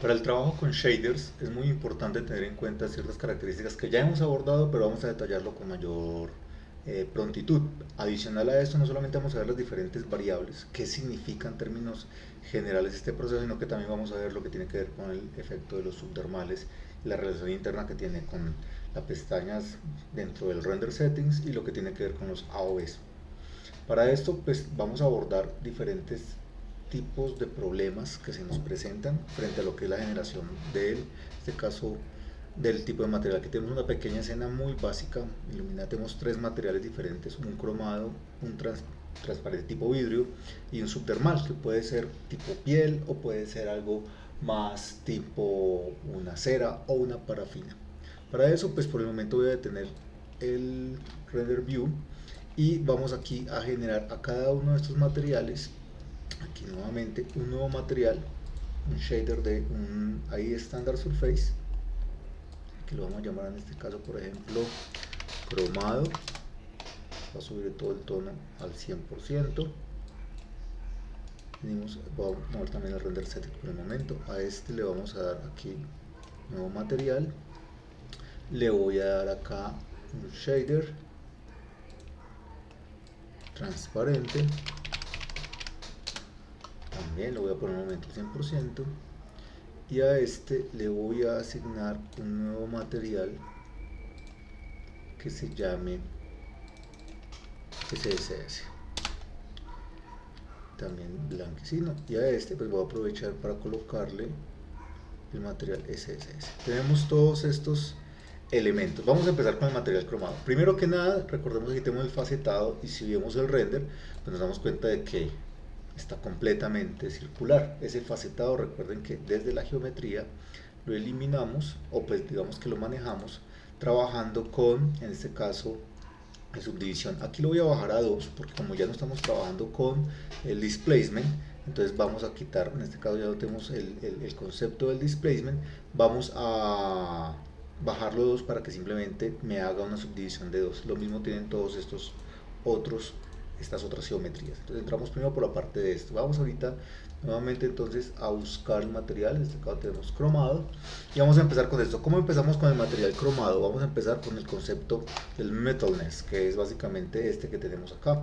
Para el trabajo con shaders es muy importante tener en cuenta ciertas características que ya hemos abordado, pero vamos a detallarlo con mayor prontitud. Adicional a esto, no solamente vamos a ver las diferentes variables, qué significa en términos generales este proceso, sino que también vamos a ver lo que tiene que ver con el efecto de los subdermales y la relación interna que tiene con las pestañas dentro del render settings y lo que tiene que ver con los AOVs. Para esto, pues vamos a abordar diferentes tipos de problemas que se nos presentan frente a lo que es la generación de este caso, del tipo de material. Que tenemos una pequeña escena muy básica. Ilumina, tenemos tres materiales diferentes: un cromado, un transparente tipo vidrio y un subdermal, que puede ser tipo piel o puede ser algo más tipo una cera o una parafina. Para eso, pues por el momento voy a detener el render view y vamos aquí a generar a cada uno de estos materiales, aquí nuevamente un nuevo material, un shader de un ahí standard surface, que lo vamos a llamar en este caso por ejemplo cromado. Va a subir todo el tono al 100%. Vamos a mover también el render setting por el momento. A este le vamos a dar aquí nuevo material, le voy a dar acá un shader transparente, también lo voy a poner un momento al 100%, y a este le voy a asignar un nuevo material que se llame SSS, también blanquecino, y a este pues voy a aprovechar para colocarle el material SSS. Tenemos todos estos elementos. Vamos a empezar con el material cromado. Primero que nada, recordemos que tenemos el facetado y si vemos el render, pues nos damos cuenta de que está completamente circular. Es el facetado. Recuerden que desde la geometría lo eliminamos, o pues digamos que lo manejamos trabajando con, en este caso, de subdivisión. Aquí lo voy a bajar a 2 porque como ya no estamos trabajando con el displacement, entonces vamos a quitar, en este caso ya no tenemos el concepto del displacement, vamos a bajarlo a 2 para que simplemente me haga una subdivisión de 2. Lo mismo tienen todos estos otros, estas otras geometrías. Entonces entramos primero por la parte de esto. Vamos ahorita nuevamente entonces a buscar el material. En este caso tenemos cromado y vamos a empezar con esto. ¿Cómo empezamos con el material cromado? Vamos a empezar con el concepto del metalness, que es básicamente este que tenemos acá.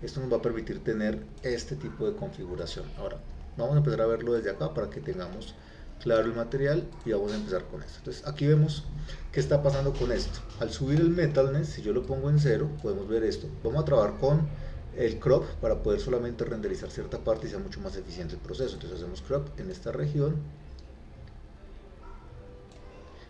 Esto nos va a permitir tener este tipo de configuración. Ahora vamos a empezar a verlo desde acá para que tengamos claro el material y vamos a empezar con esto. Entonces aquí vemos qué está pasando con esto. Al subir el metalness, si yo lo pongo en 0, podemos ver esto. Vamos a trabajar con el crop para poder solamente renderizar cierta parte y sea mucho más eficiente el proceso. Entonces hacemos crop en esta región.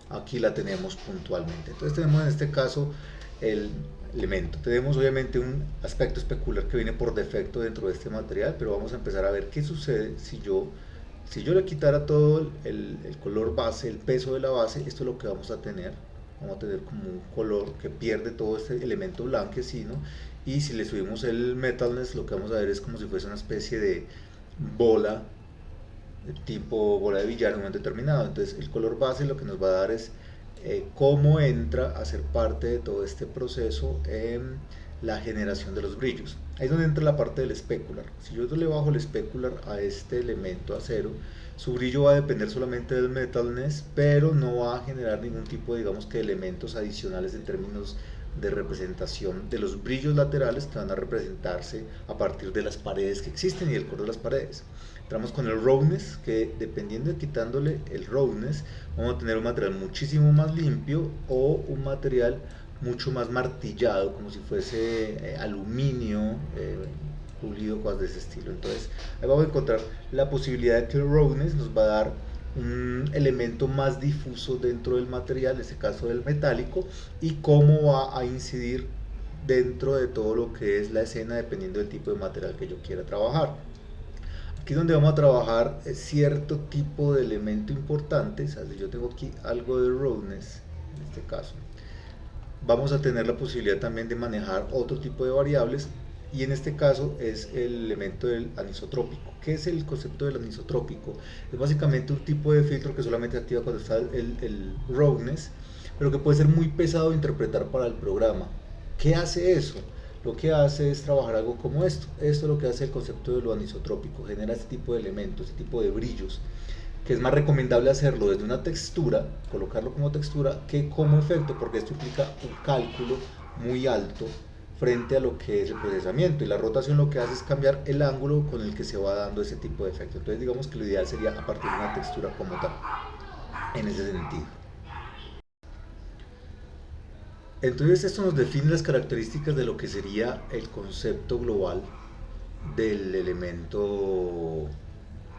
Aquí la tenemos puntualmente. Entonces tenemos en este caso el elemento. Tenemos obviamente un aspecto especular que viene por defecto dentro de este material, pero vamos a empezar a ver qué sucede si yo le quitara todo el color base, el peso de la base. Esto es lo que vamos a tener. Vamos a tener como un color que pierde todo este elemento blanquecino, y si le subimos el metalness, lo que vamos a ver es como si fuese una especie de bola, tipo bola de billar en un momento determinado. Entonces el color base lo que nos va a dar es cómo entra a ser parte de todo este proceso en la generación de los brillos. Ahí es donde entra la parte del specular. Si yo le bajo el specular a este elemento a 0, su brillo va a depender solamente del metalness, pero no va a generar ningún tipo, digamos, que de elementos adicionales en términos de representación de los brillos laterales que van a representarse a partir de las paredes que existen y el color de las paredes. Entramos con el roughness, que dependiendo de quitándole el roughness, vamos a tener un material muchísimo más limpio o un material mucho más martillado, como si fuese aluminio pulido, cosas de ese estilo. Entonces ahí vamos a encontrar la posibilidad de que el roughness nos va a dar un elemento más difuso dentro del material, en este caso del metálico, y cómo va a incidir dentro de todo lo que es la escena dependiendo del tipo de material que yo quiera trabajar. Aquí es donde vamos a trabajar cierto tipo de elemento importante. O sea, si yo tengo aquí algo de roughness, en este caso, vamos a tener la posibilidad también de manejar otro tipo de variables, y en este caso es el elemento del anisotrópico. ¿Qué es el concepto del anisotrópico? Es básicamente un tipo de filtro que solamente se activa cuando está el roughness, pero que puede ser muy pesado de interpretar para el programa. ¿Qué hace eso? Lo que hace es trabajar algo como esto. Esto es lo que hace el concepto de lo anisotrópico: genera este tipo de elementos, este tipo de brillos. que es más recomendable hacerlo desde una textura, colocarlo como textura, que como efecto, porque esto implica un cálculo muy alto frente a lo que es el procesamiento, y la rotación lo que hace es cambiar el ángulo con el que se va dando ese tipo de efecto. Entonces digamos que lo ideal sería a partir de una textura como tal, en ese sentido. Entonces esto nos define las características de lo que sería el concepto global del elemento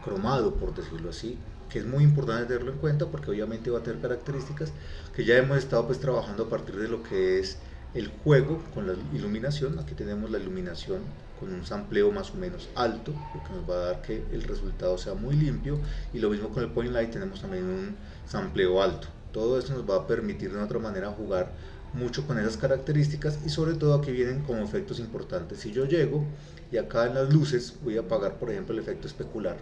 cromado, por decirlo así, que es muy importante tenerlo en cuenta porque obviamente va a tener características que ya hemos estado pues trabajando a partir de lo que es el juego con la iluminación. Aquí tenemos la iluminación con un sampleo más o menos alto, lo que nos va a dar que el resultado sea muy limpio, y lo mismo con el point light, tenemos también un sampleo alto. Todo esto nos va a permitir de otra manera jugar mucho con esas características, y sobre todo aquí vienen como efectos importantes. Si yo llego y acá en las luces voy a apagar por ejemplo el efecto especular,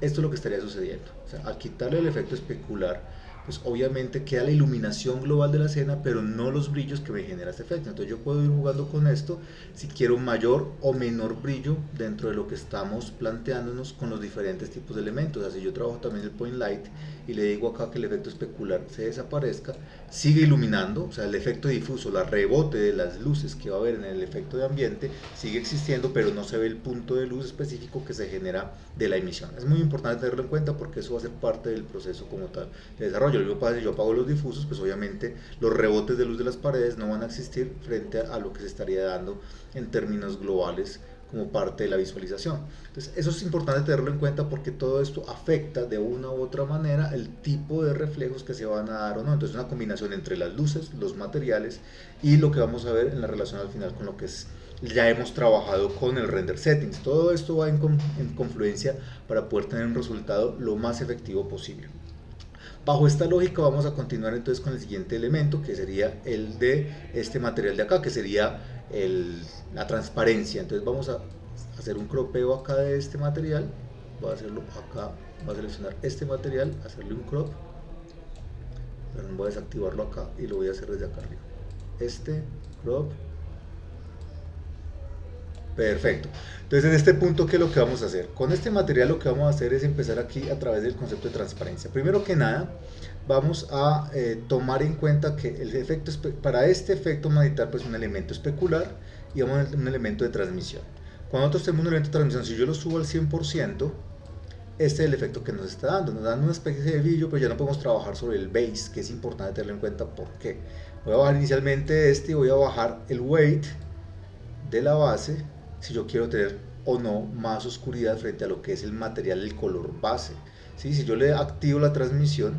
esto es lo que estaría sucediendo. O sea, al quitarle el efecto especular, pues obviamente queda la iluminación global de la escena, pero no los brillos que me genera este efecto. Entonces yo puedo ir jugando con esto si quiero mayor o menor brillo dentro de lo que estamos planteándonos con los diferentes tipos de elementos. O sea, si yo trabajo también el point light y le digo acá que el efecto especular se desaparezca, sigue iluminando, o sea, el efecto difuso, la rebote de las luces que va a haber en el efecto de ambiente sigue existiendo, pero no se ve el punto de luz específico que se genera de la emisión. Es muy importante tenerlo en cuenta porque eso va a ser parte del proceso como tal de desarrollo. Lo mismo pasa si yo apago los difusos, pues obviamente los rebotes de luz de las paredes no van a existir frente a lo que se estaría dando en términos globales como parte de la visualización. Entonces eso es importante tenerlo en cuenta porque todo esto afecta de una u otra manera el tipo de reflejos que se van a dar o no. Entonces es una combinación entre las luces, los materiales y lo que vamos a ver en la relación al final con lo que es, ya hemos trabajado con el render settings. Todo esto va en confluencia para poder tener un resultado lo más efectivo posible. Bajo esta lógica vamos a continuar entonces con el siguiente elemento, que sería el de este material de acá, que sería la transparencia. Entonces vamos a hacer un cropeo acá de este material. Voy a hacerlo acá, voy a seleccionar este material, hacerle un crop. Voy a desactivarlo acá y lo voy a hacer desde acá arriba. Este crop. Perfecto. Entonces en este punto, ¿qué es lo que vamos a hacer? Con este material lo que vamos a hacer es empezar aquí a través del concepto de transparencia. Primero que nada, vamos a tomar en cuenta que el efecto, para este efecto vamos a necesitar pues un elemento especular y vamos a necesitar un elemento de transmisión. Cuando nosotros tenemos un elemento de transmisión, si yo lo subo al 100%, este es el efecto que nos está dando. Nos dan una especie de brillo, pero ya no podemos trabajar sobre el base, que es importante tenerlo en cuenta. ¿Por qué? Voy a bajar inicialmente este y voy a bajar el weight de la base si yo quiero tener o no más oscuridad frente a lo que es el material, el color base. ¿Sí? Si yo le activo la transmisión,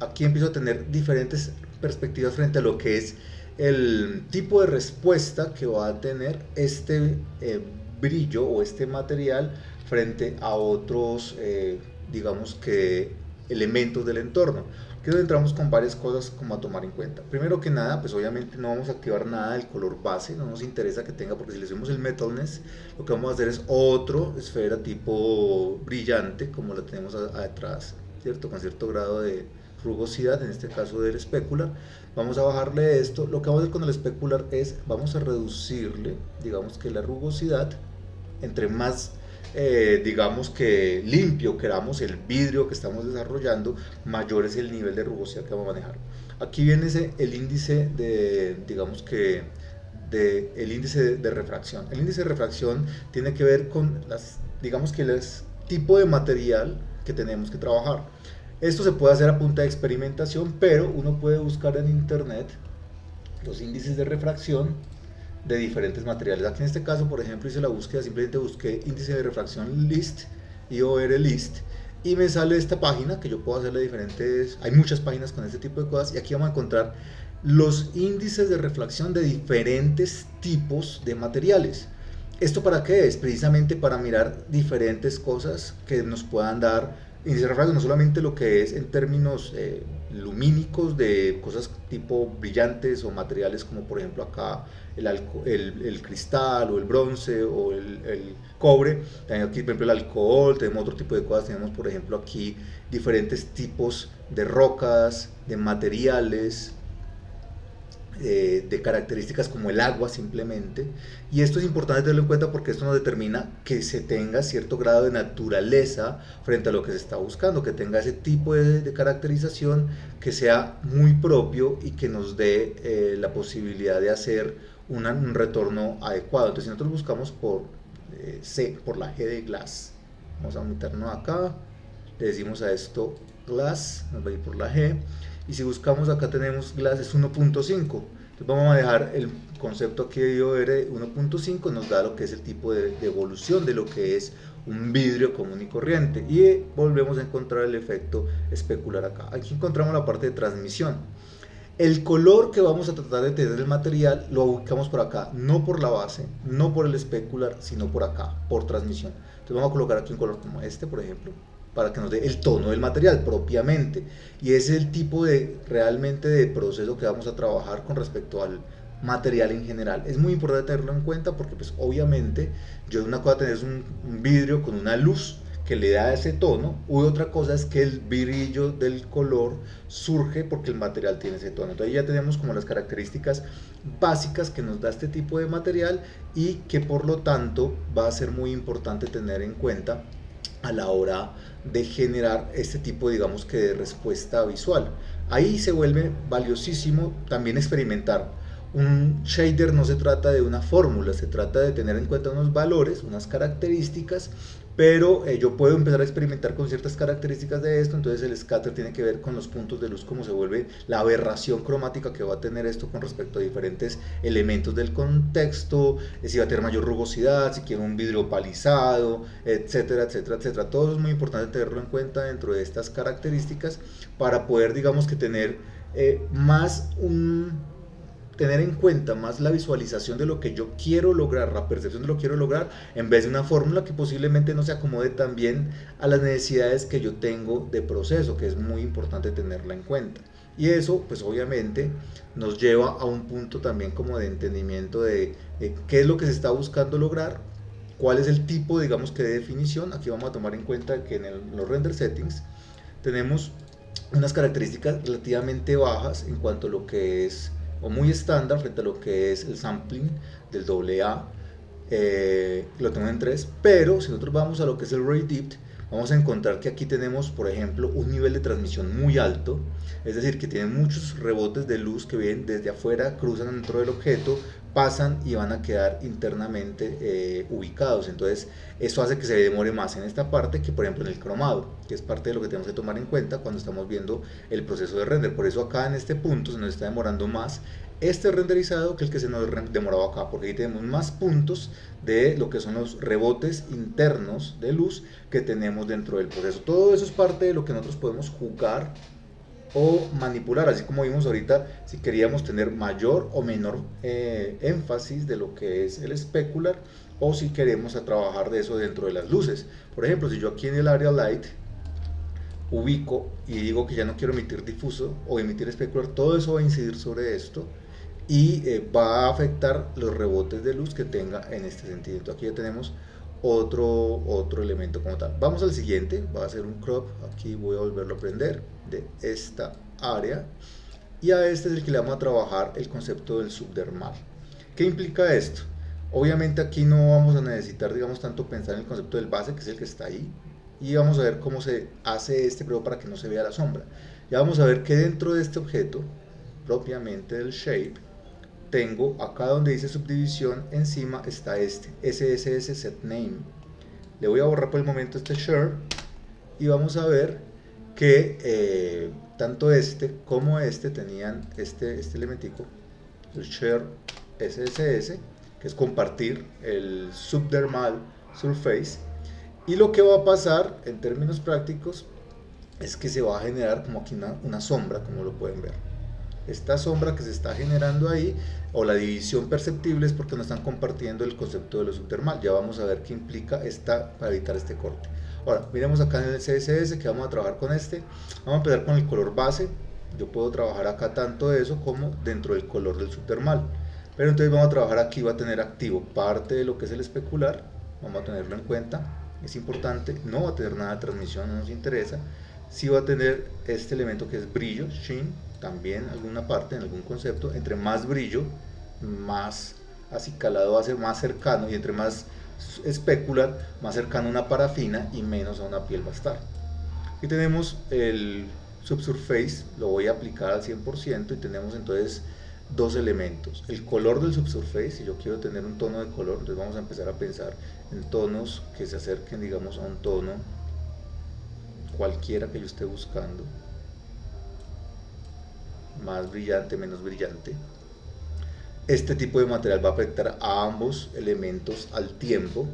aquí empiezo a tener diferentes perspectivas frente a lo que es el tipo de respuesta que va a tener este brillo o este material frente a otros, digamos que elementos del entorno. Aquí es donde entramos con varias cosas como a tomar en cuenta. Primero que nada, pues obviamente no vamos a activar nada del color base, no nos interesa que tenga, porque si le hacemos el metalness, lo que vamos a hacer es otro esfera tipo brillante, como la tenemos atrás, ¿cierto? Con cierto grado de rugosidad, en este caso del specular. Vamos a bajarle esto. Lo que vamos a hacer con el specular es, vamos a reducirle, digamos que la rugosidad, entre más digamos que limpio queramos el vidrio que estamos desarrollando, mayor es el nivel de rugosidad que vamos a manejar. Aquí viene el índice de, digamos que, el índice de refracción. El índice de refracción tiene que ver con digamos que el tipo de material que tenemos que trabajar. Esto se puede hacer a punta de experimentación, pero uno puede buscar en internet los índices de refracción de diferentes materiales. Aquí en este caso, por ejemplo, hice la búsqueda, simplemente busqué índice de refracción list, IOR list, y me sale esta página que yo puedo hacerle diferentes, hay muchas páginas con este tipo de cosas, y aquí vamos a encontrar los índices de refracción de diferentes tipos de materiales. ¿Esto para qué es? Precisamente para mirar diferentes cosas que nos puedan dar índice de refracción, no solamente lo que es en términos lumínicos de cosas tipo brillantes o materiales como por ejemplo acá el cristal o el bronce o el cobre. También aquí por ejemplo el alcohol, tenemos otro tipo de cosas, tenemos por ejemplo aquí diferentes tipos de rocas, de materiales, de características como el agua simplemente, y esto es importante tenerlo en cuenta porque esto nos determina que se tenga cierto grado de naturaleza frente a lo que se está buscando, que tenga ese tipo de caracterización que sea muy propio y que nos dé la posibilidad de hacer un retorno adecuado. Entonces si nosotros buscamos por C, por la G de glass, vamos a meternos acá, le decimos a esto glass, nos va a ir por la G, y si buscamos acá tenemos glass es 1.5, entonces vamos a dejar el concepto aquí de IOR 1.5, nos da lo que es el tipo de evolución de lo que es un vidrio común y corriente, y volvemos a encontrar el efecto especular acá. Aquí encontramos la parte de transmisión. El color que vamos a tratar de tener del material lo ubicamos por acá, no por la base, no por el especular, sino por acá, por transmisión. Entonces vamos a colocar aquí un color como este, por ejemplo, para que nos dé el tono del material propiamente. Y ese es el tipo de realmente de proceso que vamos a trabajar con respecto al material en general. Es muy importante tenerlo en cuenta porque pues obviamente yo una cosa tener un vidrio con una luz que le da ese tono, u otra cosa es que el brillo del color surge porque el material tiene ese tono. Entonces ya tenemos como las características básicas que nos da este tipo de material y que por lo tanto va a ser muy importante tener en cuenta a la hora de generar este tipo, digamos que de respuesta visual. Ahí se vuelve valiosísimo también experimentar. Un shader no se trata de una fórmula, se trata de tener en cuenta unos valores, unas características, pero yo puedo empezar a experimentar con ciertas características de esto. Entonces el scatter tiene que ver con los puntos de luz, cómo se vuelve la aberración cromática que va a tener esto con respecto a diferentes elementos del contexto, si va a tener mayor rugosidad, si quiero un vidrio palizado, etcétera, etcétera, etcétera. Todo eso es muy importante tenerlo en cuenta dentro de estas características para poder, digamos que tener más tener en cuenta más la visualización de lo que yo quiero lograr, la percepción de lo que quiero lograr, en vez de una fórmula que posiblemente no se acomode tan bien a las necesidades que yo tengo de proceso, que es muy importante tenerla en cuenta. Y eso, pues obviamente, nos lleva a un punto también como de entendimiento de qué es lo que se está buscando lograr, cuál es el tipo, digamos que de definición. Aquí vamos a tomar en cuenta que en los render settings tenemos unas características relativamente bajas en cuanto a lo que es o muy estándar frente a lo que es el sampling del AA, lo tengo en 3, pero si nosotros vamos a lo que es el Ray Dipped, vamos a encontrar que aquí tenemos, por ejemplo, un nivel de transmisión muy alto, es decir, que tiene muchos rebotes de luz que vienen desde afuera, cruzan dentro del objeto, pasan y van a quedar internamente ubicados. Entonces eso hace que se demore más en esta parte que por ejemplo en el cromado, que es parte de lo que tenemos que tomar en cuenta cuando estamos viendo el proceso de render. Por eso acá en este punto se nos está demorando más este renderizado que el que se nos demoraba acá, porque aquí tenemos más puntos de lo que son los rebotes internos de luz que tenemos dentro del proceso. Todo eso es parte de lo que nosotros podemos jugar o manipular, así como vimos ahorita, si queríamos tener mayor o menor énfasis de lo que es el especular, o si queremos a trabajar de eso dentro de las luces. Por ejemplo, si yo aquí en el area light ubico y digo que ya no quiero emitir difuso o emitir especular, todo eso va a incidir sobre esto y va a afectar los rebotes de luz que tenga en este sentido. Entonces aquí ya tenemos otro elemento como tal. Vamos al siguiente, va a ser un crop, aquí voy a volverlo a prender de esta área, y a este es el que le vamos a trabajar el concepto del subdermal. ¿Qué implica esto? Obviamente aquí no vamos a necesitar, digamos, tanto pensar en el concepto del base, que es el que está ahí, y vamos a ver cómo se hace este prueba para que no se vea la sombra. Ya vamos a ver que dentro de este objeto, propiamente del shape, tengo acá donde dice subdivisión, encima está este SSS set name. Le voy a borrar por el momento este share y vamos a ver que tanto este como este tenían este elementico, el share SSS, que es compartir el subdermal surface. Y lo que va a pasar en términos prácticos es que se va a generar como aquí una sombra, como lo pueden ver. Esta sombra que se está generando ahí, o la división perceptible, es porque no están compartiendo el concepto de lo subdermal. Ya vamos a ver qué implica esta para evitar este corte. Ahora, miremos acá en el CSS que vamos a trabajar con este. Vamos a empezar con el color base. Yo puedo trabajar acá tanto de eso como dentro del color del subdermal. Pero entonces vamos a trabajar aquí, va a tener activo parte de lo que es el especular. Vamos a tenerlo en cuenta. Es importante, no va a tener nada de transmisión, no nos interesa. Sí va a tener este elemento que es brillo, sheen, también alguna parte, en algún concepto, entre más brillo, más acicalado va a ser, más cercano, y entre más especular, más cercano a una parafina y menos a una piel va a estar. Aquí tenemos el subsurface, lo voy a aplicar al 100% y tenemos entonces dos elementos. El color del subsurface, si yo quiero tener un tono de color, entonces vamos a empezar a pensar en tonos que se acerquen, digamos, a un tono cualquiera que yo esté buscando, más brillante, menos brillante. Este tipo de material va a afectar a ambos elementos al tiempo.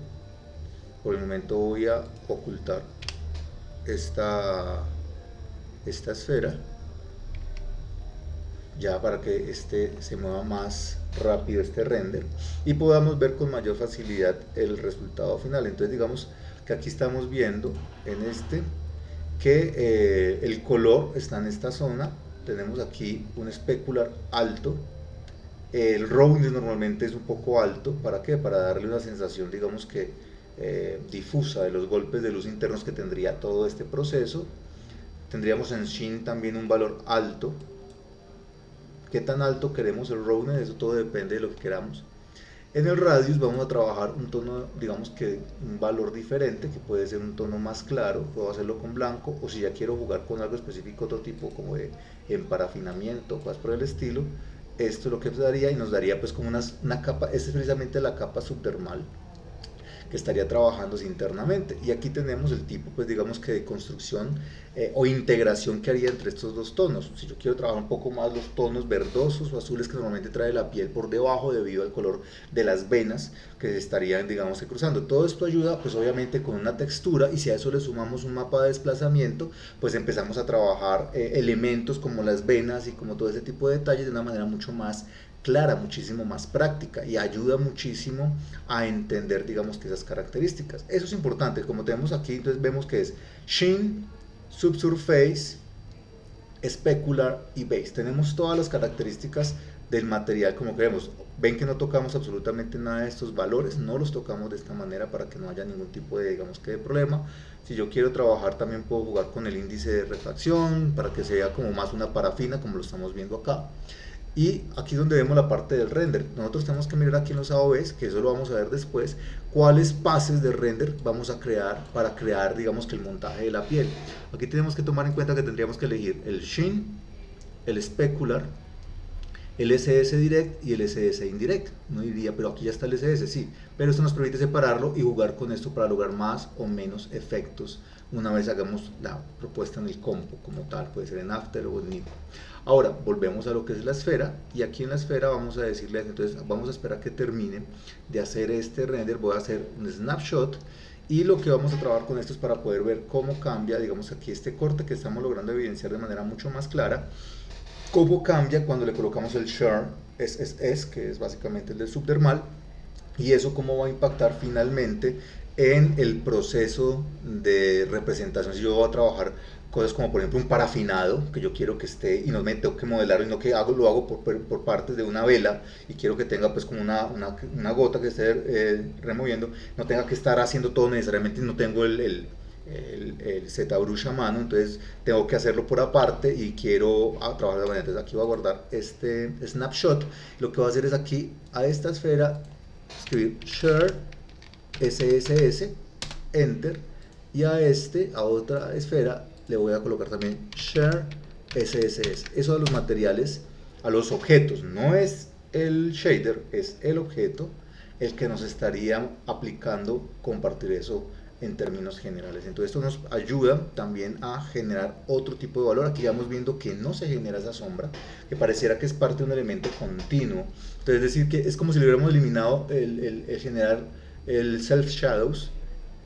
Por el momento voy a ocultar esta esfera, ya para que se mueva más rápido este render y podamos ver con mayor facilidad el resultado final. Entonces digamos que aquí estamos viendo en que el color está en esta zona. Tenemos aquí un especular alto. El roughness normalmente es un poco alto. ¿Para qué? Para darle una sensación, digamos que difusa de los golpes de luz internos que tendría todo este proceso. Tendríamos en sheen también un valor alto. ¿Qué tan alto queremos el roughness? Eso todo depende de lo que queramos. En el radius vamos a trabajar un tono, digamos que un valor diferente, que puede ser un tono más claro, puedo hacerlo con blanco, o si ya quiero jugar con algo específico, otro tipo como de emparafinamiento, cosas por el estilo. Esto es lo que nos daría, y nos daría pues como una capa. Esta es precisamente la capa subdermal que estaría trabajándose internamente, y aquí tenemos el tipo, pues digamos que de construcción o integración que haría entre estos dos tonos. Si yo quiero trabajar un poco más los tonos verdosos o azules que normalmente trae la piel por debajo debido al color de las venas que se estarían, digamos, cruzando, todo esto ayuda pues obviamente con una textura, y si a eso le sumamos un mapa de desplazamiento, pues empezamos a trabajar elementos como las venas y como todo ese tipo de detalles de una manera mucho más clara, muchísimo más práctica, y ayuda muchísimo a entender, digamos, que esas características. Eso es importante. Como tenemos aquí, entonces vemos que es sheen, subsurface, specular y base. Tenemos todas las características del material como queremos. Ven que no tocamos absolutamente nada de estos valores, no los tocamos de esta manera para que no haya ningún tipo de, digamos, que de problema. Si yo quiero trabajar, también puedo jugar con el índice de refracción para que se vea como más una parafina, como lo estamos viendo acá. Y aquí es donde vemos la parte del render. Nosotros tenemos que mirar aquí en los AOVs, que eso lo vamos a ver después, cuáles pases de render vamos a crear para crear, digamos, que el montaje de la piel. Aquí tenemos que tomar en cuenta que tendríamos que elegir el sheen, el specular, el SS direct y el SS indirect. No diría, pero aquí ya está el SS, sí, pero esto nos permite separarlo y jugar con esto para lograr más o menos efectos una vez hagamos la propuesta en el compo como tal, puede ser en After o en Neo. Ahora volvemos a lo que es la esfera, y aquí en la esfera vamos a decirle, entonces vamos a esperar que termine de hacer este render. Voy a hacer un snapshot, y lo que vamos a trabajar con esto es para poder ver cómo cambia, digamos, aquí este corte que estamos logrando evidenciar de manera mucho más clara, cómo cambia cuando le colocamos el Shear SSS, que es básicamente el del subdermal, y eso cómo va a impactar finalmente en el proceso de representación. Si yo voy a trabajar cosas como por ejemplo un parafinado, que yo quiero que esté y no me tengo que modelarlo, sino que lo hago por partes de una vela, y quiero que tenga pues como una gota que esté removiendo, no tenga que estar haciendo todo necesariamente, no tengo el ZBrush a mano, entonces tengo que hacerlo por aparte y quiero trabajar de manera. Entonces aquí voy a guardar este snapshot. Lo que voy a hacer es aquí a esta esfera escribir Shear SSS, Enter, y a otra esfera le voy a colocar también Shear SSS. Eso a los materiales, a los objetos, no es el shader, es el objeto el que nos estaría aplicando compartir eso en términos generales. Entonces esto nos ayuda también a generar otro tipo de valor. Aquí vamos viendo que no se genera esa sombra, que pareciera que es parte de un elemento continuo. Entonces es decir, que es como si le hubiéramos eliminado el generar el self shadows,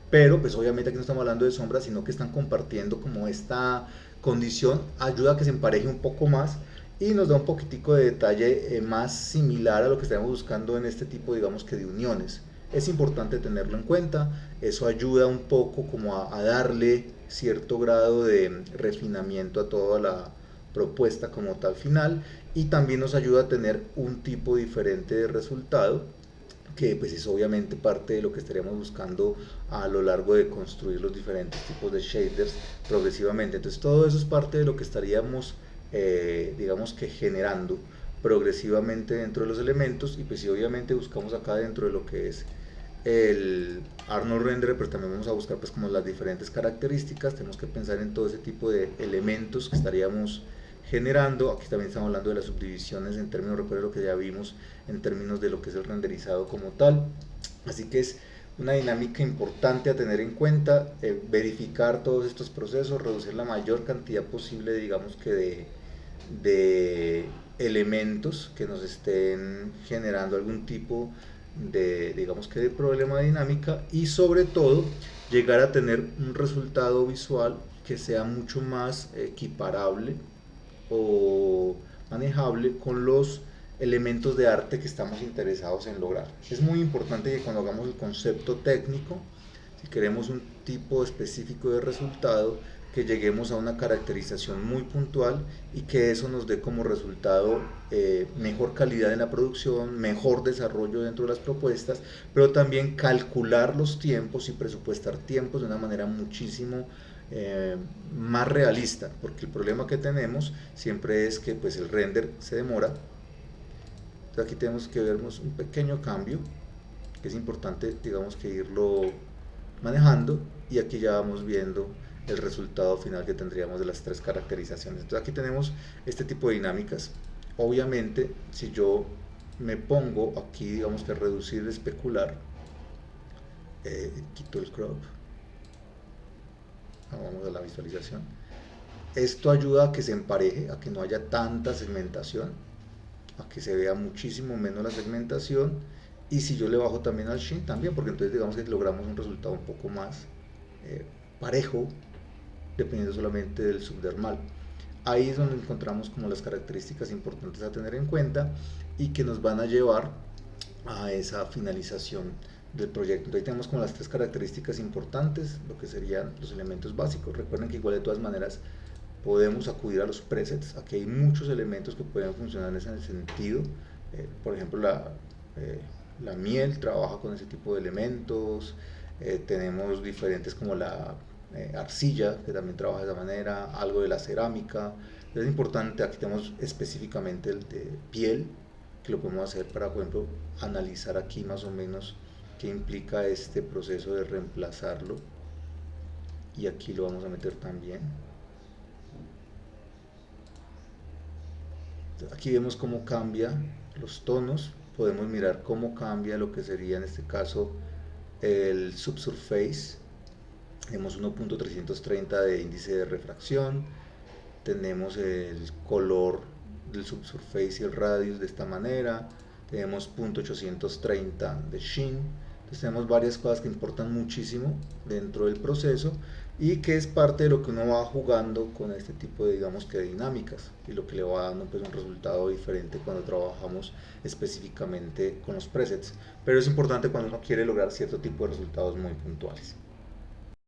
pero pues obviamente aquí no estamos hablando de sombras, sino que están compartiendo como esta condición. Ayuda a que se empareje un poco más y nos da un poquitico de detalle más similar a lo que estamos buscando en este tipo, digamos, que de uniones. Es importante tenerlo en cuenta. Eso ayuda un poco como a darle cierto grado de refinamiento a toda la propuesta como tal final, y también nos ayuda a tener un tipo diferente de resultado, que pues es obviamente parte de lo que estaríamos buscando a lo largo de construir los diferentes tipos de shaders progresivamente. Entonces todo eso es parte de lo que estaríamos digamos que generando progresivamente dentro de los elementos, y pues si obviamente buscamos acá dentro de lo que es el Arnold Renderer, pero también vamos a buscar pues como las diferentes características, tenemos que pensar en todo ese tipo de elementos que estaríamos generando. Aquí también estamos hablando de las subdivisiones en términos, recuerda lo que ya vimos en términos de lo que es el renderizado como tal. Así que es una dinámica importante a tener en cuenta, verificar todos estos procesos, reducir la mayor cantidad posible, digamos que de elementos que nos estén generando algún tipo de, digamos que de problema de dinámica, y sobre todo llegar a tener un resultado visual que sea mucho más equiparable o manejable con los elementos de arte que estamos interesados en lograr. Es muy importante que cuando hagamos el concepto técnico, si queremos un tipo específico de resultado, que lleguemos a una caracterización muy puntual y que eso nos dé como resultado mejor calidad en la producción, mejor desarrollo dentro de las propuestas, pero también calcular los tiempos y presupuestar tiempos de una manera muchísimo más realista, porque el problema que tenemos siempre es que pues el render se demora. Entonces aquí tenemos que ver un pequeño cambio que es importante, digamos, que irlo manejando, y aquí ya vamos viendo el resultado final que tendríamos de las tres caracterizaciones. Entonces aquí tenemos este tipo de dinámicas. Obviamente si yo me pongo aquí, digamos que reducir, especular, quito el crop, vamos a la visualización, esto ayuda a que se empareje, a que no haya tanta segmentación, a que se vea muchísimo menos la segmentación. Y si yo le bajo también al Shin también, porque entonces digamos que logramos un resultado un poco más parejo, dependiendo solamente del subdermal. Ahí es donde encontramos como las características importantes a tener en cuenta y que nos van a llevar a esa finalización del proyecto. Entonces ahí tenemos como las tres características importantes, lo que serían los elementos básicos. Recuerden que igual de todas maneras podemos acudir a los presets. Aquí hay muchos elementos que pueden funcionar en ese sentido. Por ejemplo, la miel trabaja con ese tipo de elementos. Tenemos diferentes como la arcilla, que también trabaja de esa manera, algo de la cerámica. Es importante, aquí tenemos específicamente el de piel, que lo podemos hacer para, por ejemplo, analizar aquí más o menos qué implica este proceso de reemplazarlo. Y aquí lo vamos a meter también. Aquí vemos cómo cambia los tonos, podemos mirar cómo cambia lo que sería en este caso el subsurface. Tenemos 1.330 de índice de refracción, tenemos el color del subsurface y el radius de esta manera, tenemos 0.830 de sheen. Entonces tenemos varias cosas que importan muchísimo dentro del proceso y que es parte de lo que uno va jugando con este tipo de, digamos, que de dinámicas, y lo que le va dando pues un resultado diferente cuando trabajamos específicamente con los presets. Pero es importante cuando uno quiere lograr cierto tipo de resultados muy puntuales.